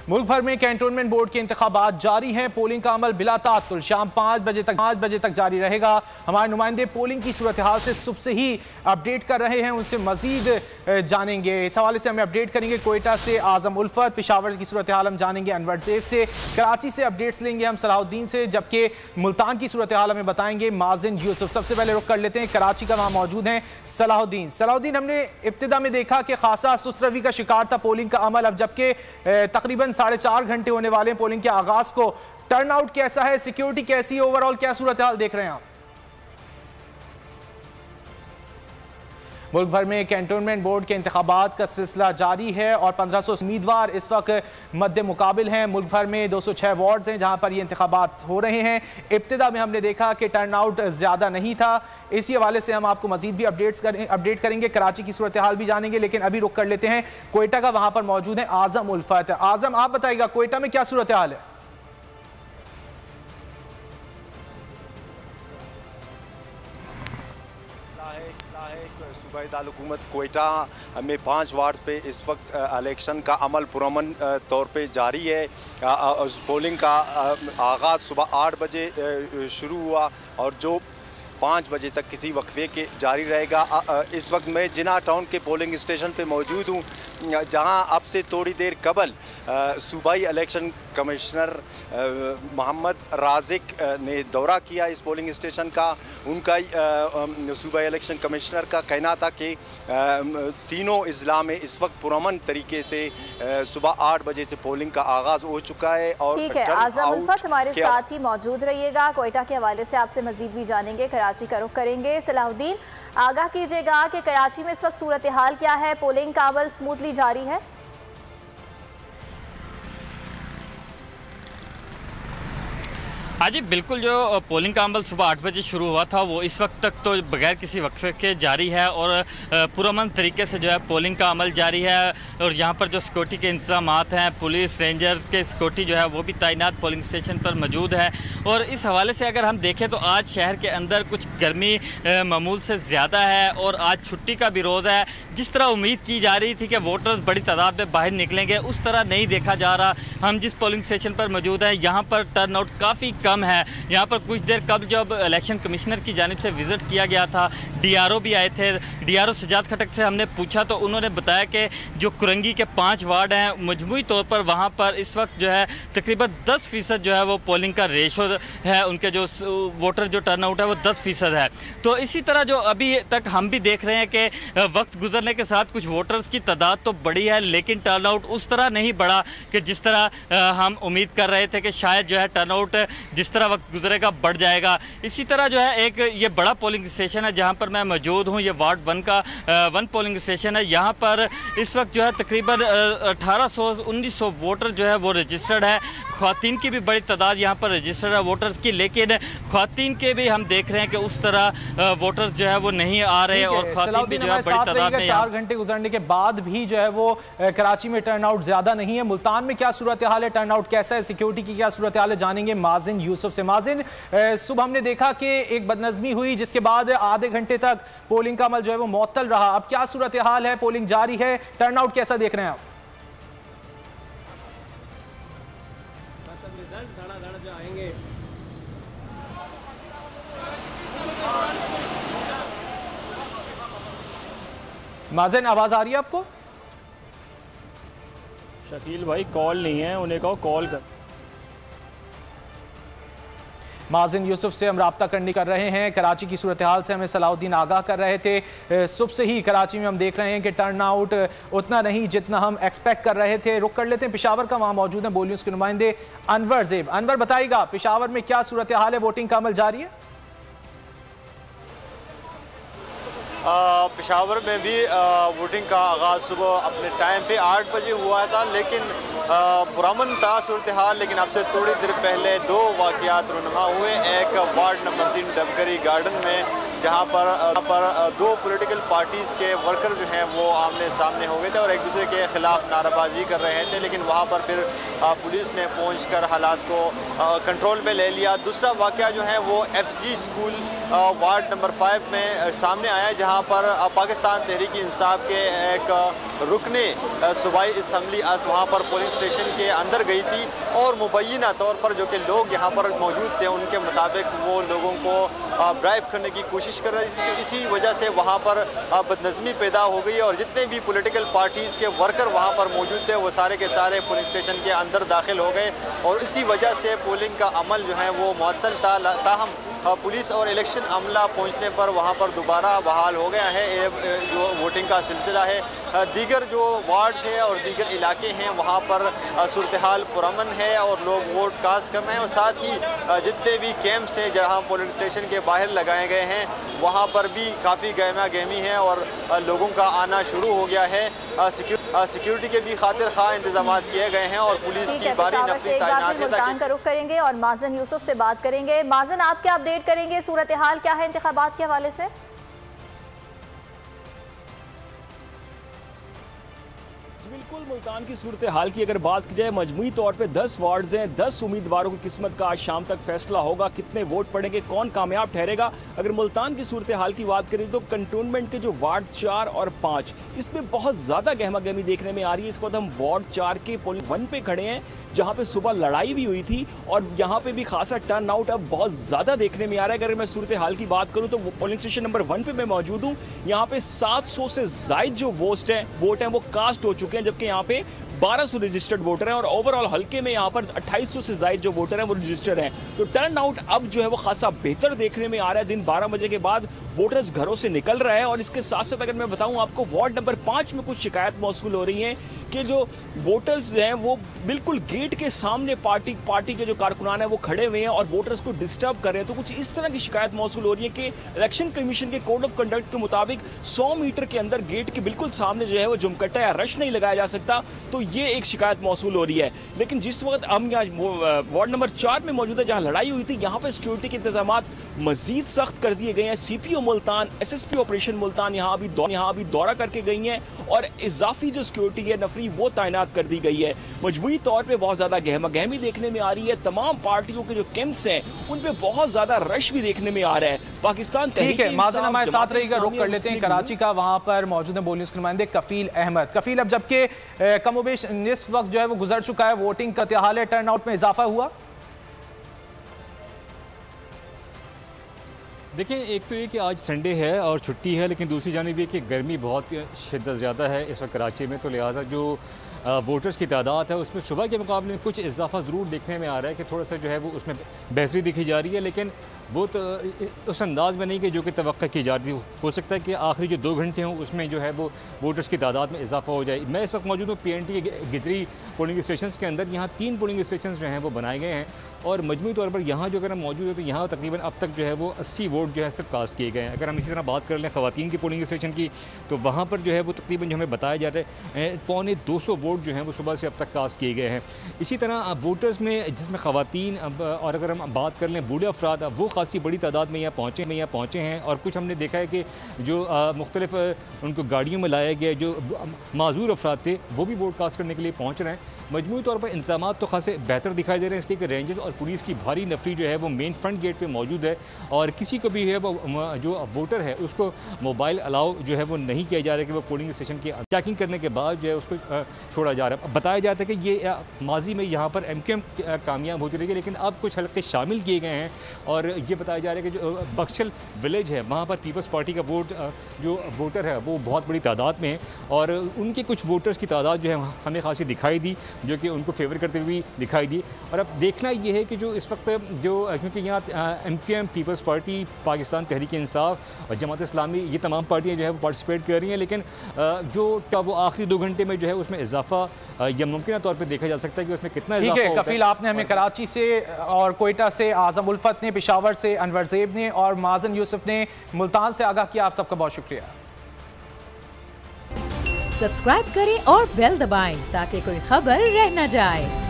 मुल्क भर में कैंटोनमेंट बोर्ड के इंतखाबात जारी हैं। पोलिंग का अमल बिला ताअत्तुल शाम 5 बजे तक जारी रहेगा। हमारे नुमाइंदे पोलिंग की सूरत हाल से सुबह से ही अपडेट कर रहे हैं, उनसे मजीद जानेंगे। इस हवाले से हमें अपडेट करेंगे कोयटा से आजम उल्फत, पेशावर की सूरत हाल हम जानेंगे अनवर ज़ेब से, कराची से अपडेट्स लेंगे हम सलाहुद्दीन से, जबकि मुल्तान की सूरत हाल हमें बताएंगे माजिन यूसुफ। सबसे पहले रुख कर लेते हैं कराची का, वहाँ मौजूद हैं सलाहुद्दीन। हमने इब्तिदा में देखा कि खासा सुस्त रवि का शिकार था पोलिंग का अमल, अब जबकि तकरीबन 4.5 घंटे होने वाले हैं पोलिंग के आगाज को, टर्न आउट कैसा है, सिक्योरिटी कैसी है, ओवरऑल क्या सूरत हाल देख रहे हैं आप? मुल्क भर में कैंटोनमेंट बोर्ड के इंतखाबात का सिलसिला जारी है और 1500 उम्मीदवार इस वक्त मद्दे मुकाबिल हैं। मुल्क भर में 206 वार्ड्स हैं जहां पर ये इंतखाबात हो रहे हैं। इब्तिदा में हमने देखा कि टर्न आउट ज़्यादा नहीं था, इसी हवाले से हम आपको मजीद भी अपडेट करेंगे, कराची की सूरत हाल भी जानेंगे। लेकिन अभी रुक कर लेते हैं कोयटा का, वहां पर मौजूद है आजम उल्फत। आजम, आप बताइएगा कोयटा में क्या सूरत हाल है? सूबाई दारुल हुकूमत कोयटा में 5 वार्ड पे इस वक्त इलेक्शन का अमल पुरअमन तौर पे जारी है। पोलिंग का आगाज़ सुबह 8 बजे शुरू हुआ और जो 5 बजे तक किसी वक्फे के जारी रहेगा। इस वक्त मैं जिना टाउन के पोलिंग स्टेशन पे मौजूद हूँ, जहां अब से थोड़ी देर कबल सूबाई इलेक्शन कमिश्नर मोहम्मद राजिक ने दौरा किया इस पोलिंग स्टेशन का। उनका सूबाई इलेक्शन कमिश्नर का कहना था कि तीनों अजला में इस वक्त पुरअमन तरीके से सुबह 8 बजे से पोलिंग का आगाज़ हो चुका है। और ठीक है, आजम उल्फत हमारे साथ ही मौजूद रहिएगा। कोयटा के हवाले से आपसे मजीद भी जानेंगे, कराची का रुख करेंगे। सलाहुद्दीन, आगाह कीजिएगा कि कराची में इस वक्त सूरत हाल क्या है, पोलिंग का अमल स्मूथली जारी है? हाँ जी बिल्कुल, जो पोलिंग का अमल सुबह 8 बजे शुरू हुआ था वो इस वक्त तक तो बगैर किसी वक्फे के जारी है और पुरअमन तरीके से जो है पोलिंग का अमल जारी है। और यहाँ पर जो सिक्योरिटी के इंतजाम हैं, पुलिस रेंजर्स के सिक्योरिटी जो है वो भी तैनात पोलिंग स्टेशन पर मौजूद है। और इस हवाले से अगर हम देखें तो आज शहर के अंदर कुछ गर्मी मामूल से ज़्यादा है और आज छुट्टी का भी रोज़ है। जिस तरह उम्मीद की जा रही थी कि वोटर्स बड़ी तादाद में बाहर निकलेंगे, उस तरह नहीं देखा जा रहा। हम जिस पोलिंग स्टेशन पर मौजूद हैं यहाँ पर टर्न आउट काफ़ी कम है। यहाँ पर कुछ देर कबल जब इलेक्शन कमिश्नर की जानिब से विजिट किया गया था, डीआरओ भी आए थे। डीआरओ सजाद खटक से हमने पूछा तो उन्होंने बताया कि जो कुरंगी के 5 वार्ड हैं मजमूई तौर पर वहाँ पर इस वक्त जो है तकरीबन 10% जो है वो पोलिंग का रेशो है, उनके जो वोटर जो टर्न आउट है वो 10% है। तो इसी तरह जो अभी तक हम भी देख रहे हैं कि वक्त गुजरने के साथ कुछ वोटर्स की तादाद तो बढ़ी है, लेकिन टर्न आउट उस तरह नहीं बढ़ा कि जिस तरह हम उम्मीद कर रहे थे कि शायद जो है टर्न आउट जिस तरह वक्त गुजरेगा बढ़ जाएगा। इसी तरह जो है एक ये बड़ा पोलिंग स्टेशन है जहां पर मैं मौजूद हूं, ये वार्ड 1 का 1 पोलिंग स्टेशन है। यहां पर इस वक्त जो है तकरीबन 1800-1900 वोटर जो है वो रजिस्टर्ड है। ख़वातीन की भी बड़ी तादाद यहाँ पर रजिस्टर्ड है वोटर्स की, लेकिन ख़वातीन के भी हम देख रहे हैं कि उस तरह वोटर्स जो है वो नहीं आ रहे और ख़वातीन भी जो है बड़ी तादाद में। 4 घंटे गुजरने के बाद भी जो है वो कराची में टर्न आउट ज़्यादा नहीं है। मुल्तान में क्या सूरत हाल है, टर्न आउट कैसा है, सिक्योरिटी की क्या सूरत हाल है, जानेंगे माजिन यूसुफ से। माजिन, सुबह हमने देखा कि एक बदनज़मी हुई जिसके बाद आधे घंटे तक पोलिंग का अमल जो है वो मुअत्तल रहा, अब क्या सूरत हाल है, पोलिंग जारी है, टर्न आउट कैसा देख रहे हैं आप? माजिन, आवाज आ रही है आपको? शकील भाई कॉल नहीं है, उन्हें कहो कॉल कर। माजिन यूसुफ से हम रब्ता करने कर रहे हैं। कराची की सूरत हाल से हमें सलाहुद्दीन आगाह कर रहे थे। सुबह से ही कराची में हम देख रहे हैं कि टर्न आउट उतना नहीं जितना हम एक्सपेक्ट कर रहे थे। रुक कर लेते हैं पेशावर का, वहाँ मौजूद हैं बोल न्यूज़ के नुमाइंदे अनवर ज़ेब। अनवर, बताइएगा पेशावर में क्या सूरत हाल है, वोटिंग का अमल जारी है? पेशावर में भी वोटिंग का आगाज़ सुबह अपने टाइम पे 8 बजे हुआ था, लेकिन पुरअमन था सूरत हाल। लेकिन अब से थोड़ी देर पहले 2 वाक़यात रुनमा हुए। एक वार्ड नंबर 3 डबगरी गार्डन में, जहाँ पर 2 पॉलिटिकल पार्टीज़ के वर्कर जो हैं वो आमने सामने हो गए थे और एक दूसरे के ख़िलाफ़ नाराबाजी कर रहे थे, लेकिन वहाँ पर फिर पुलिस ने पहुँचकर हालात को कंट्रोल में ले लिया। दूसरा वाक़या जो है वो FG स्कूल वार्ड नंबर 5 में सामने आया, जहां पर पाकिस्तान तहरीक इंसाफ के एक रुकने सूबाई असम्बली वहाँ पर पोलिंग स्टेशन के अंदर गई थी और मुबैना तौर पर जो कि लोग यहाँ पर मौजूद थे उनके मुताबिक वो लोगों को ब्राइब करने की कोशिश कर रही थी। इसी वजह से वहाँ पर बदनज़मी पैदा हो गई और जितने भी पॉलिटिकल पार्टीज़ के वर्कर वहाँ पर मौजूद थे वो सारे के सारे पोलिंग स्टेशन के अंदर दाखिल हो गए और इसी वजह से पोलिंग का अमल जो है वो मुअत्तल था। ताहम पुलिस और इलेक्शन अमला पहुंचने पर वहां पर दोबारा बहाल हो गया है जो वोटिंग का सिलसिला है। दीगर जो वार्ड्स है और दीगर इलाके हैं वहां पर सूरत हाल पुरअमन है और लोग वोट कास्ट कर रहे हैं और साथ ही जितने भी कैंप्स हैं जहां पोलिंग स्टेशन के बाहर लगाए गए हैं वहां पर भी काफ़ी गहमा गहमी है और लोगों का आना शुरू हो गया है। सिक्योरिटी के भी खातिर खा इंतजाम किए गए हैं और पुलिस की भारी नफरी तैनात है। मुल्तान का रुख करेंगे और माजन यूसुफ से बात करेंगे। माजन, आप क्या अपडेट करेंगे, सूरत हाल क्या है इंतखाबात के हवाले से? बिल्कुल, मुल्तान की सूरत हाल की अगर बात की जाए मजमूई तौर पे 10 वार्ड्स हैं, 10 उम्मीदवारों की किस्मत का आज शाम तक फैसला होगा, कितने वोट पड़ेंगे, कौन कामयाब ठहरेगा। अगर मुल्तान की सूरत हाल की बात करें तो कंटोनमेंट के जो वार्ड 4 और 5 इसमें बहुत ज़्यादा गहमा गहमी देखने में आ रही है। इस वक्त हम वार्ड 4 के पोलिंग 1 पे खड़े हैं जहाँ पे सुबह लड़ाई भी हुई थी और यहाँ पे भी खासा टर्न आउट अब बहुत ज़्यादा देखने में आ रहा है। अगर मैं सूरत हाल की बात करूँ तो पोलिंग स्टेशन नंबर 1 पे मैं मौजूद हूँ। यहाँ पे 700 से ज़ायद जो वोट हैं वो कास्ट हो चुके हैं, जबकि यहाँ पे 1200 रजिस्टर्ड वोटर हैं और ओवरऑल हल्के में यहाँ पर 2800 से ज़ायद जो वोटर हैं वो रजिस्टर्ड हैं। तो टर्न आउट अब जो है वो खासा बेहतर देखने में आ रहा है। दिन 12 बजे के बाद वोटर्स घरों से निकल रहे हैं और इसके साथ साथ अगर मैं बताऊं आपको वार्ड नंबर 5 में कुछ शिकायत मौसूल हो रही हैं कि जो वोटर्स हैं वो बिल्कुल गेट के सामने पार्टी के जो कारकुनान हैं वो खड़े हुए हैं और वोटर्स को डिस्टर्ब कर रहे हैं। तो कुछ इस तरह की शिकायत मौसूल हो रही है कि इलेक्शन कमीशन के कोड ऑफ कंडक्ट के मुताबिक 100 मीटर के अंदर गेट के बिल्कुल सामने जो है वो जुमकट्टा या रश नहीं लगाया जा सकता। तो ये एक शिकायत मौसूल हो रही है। लेकिन जिस वक्त हम यहाँ वार्ड नंबर 4 में मौजूद है जहाँ लड़ाई हुई थी, यहाँ पर सिक्योरिटी के इंतजाम मजीद सख्त कर दिए गए हैं। CPO Multan, SSP operation Multan यहाँ अभी दौरा करके गई हैं और इजाफी जो सिक्योरिटी है नफरी वो तैनात कर दी गई है। मजमूई तौर पर बहुत ज़्यादा गहमा गहमी देखने में आ रही है। तमाम पार्टियों के जो कैंप्स हैं उन पर बहुत ज़्यादा रश भी देखने में आ रहा है। पाकिस्तान ठीक है, माज़न हमारे साथ रहेगा, रुक कर लेते हैं कराची का। वहाँ पर मौजूद है बोल न्यूज़ के नुमाइंदे कफील अहमद। कफील, अब जबकि कमोबेश इस वक्त जो है वो गुजर चुका है, वोटिंग का हाल है, टर्नआउट में इजाफा हुआ? देखिए, एक तो ये कि आज संडे है और छुट्टी है, लेकिन दूसरी जानिब ये कि गर्मी बहुत शिद्दत ज़्यादा है इस वक्त कराची में, तो लिहाजा जो वोटर्स की तादाद है उसमें सुबह के मुकाबले में कुछ इजाफा ज़रूर देखने में आ रहा है कि थोड़ा सा जो है वो उसमें बेहतरी दिखी जा रही है, लेकिन वो तो उस अंदाज़ में नहीं कि जो कि तवक्का की जा रही हो सकता है कि आखिरी जो 2 घंटे हों उसमें जो है वो वोटर्स की तादाद में इजाफा हो जाए। मैं इस वक्त मौजूद हूँ PNT गिजरी पोलिंग स्टेशन के अंदर। यहाँ 3 पोलिंग स्टेशन जो हैं वो बनाए गए हैं और मजमूई तौर पर यहाँ जो अगर हम मौजूद है तो यहाँ तकरीबन अब तक जो है वो 80 वोट जो है सिर्फ कास्ट किए गए हैं। अगर हम इसी तरह बात कर लें ख़वातीन की पोलिंग स्टेशन की तो वहाँ पर जो है वो तकरीबन जो हमें बताया जा रहा है 250 वोट जो हैं वो सुबह से अब तक कास्ट किए गए हैं। इसी तरह वोटर्स में जिसमें ख़वातीन और अगर हम बात कर लें बूढ़े अफराद वो खासी बड़ी तादाद में यहाँ पहुँचे हैं और कुछ हमने देखा है कि जो मुख्तलिफ उनको गाड़ियों में लाया गया जो माजूर अफराद थे वो भी वोट कास्ट करने के लिए पहुँच रहे हैं। मजमूई तौर पर इंतजाम तो खासे बेहतर दिखाई दे रहे हैं, इसलिए कि रेंजर्स और पुलिस की भारी नफरी जो है वो मेन फ्रंट गेट पे मौजूद है और किसी को भी है वो जो वोटर है उसको मोबाइल अलाउ जो है वो नहीं किया जा रहा है कि वो पोलिंग स्टेशन की चेकिंग करने के बाद जो है उसको छोड़ा जा रहा है। बताया जाता है कि ये माजी में यहाँ पर MQM कामयाब होती रही, लेकिन अब कुछ हल्के शामिल किए गए हैं और ये बताया जा रहा है कि जो बख्शल विलेज है वहाँ पर पीपल्स पार्टी का जो वोटर है वो बहुत बड़ी तादाद में है और उनके कुछ वोटर्स की तादाद जो है हमें खासी दिखाई दी जो कि उनको फेवर करते हुए दिखाई दी। और अब देखना ये है कि जो इस वक्त जो क्योंकि यहाँ MQM, peoples party, Pakistan Tehreek Insaf और जमात इस्लामी ये तमाम पार्टियाँ जो है वो पार्टिसिपेट कर रही हैं, लेकिन जो वो आखिरी 2 घंटे में जो है उसमें इजाफा या मुमकिन तौर पर देखा जा सकता है कि उसमें कितना इजाफा होगा। कफील, आपने हमें कराची से और कोयटा से आज़म उल्फत ने, पेशावर से अनवर ज़ेब ने और माज़न यूसुफ ने मुल्तान से आगाह किया। आप सबका बहुत शुक्रिया। सब्सक्राइब करें और बेल दबाएं ताकि कोई खबर रह न जाए।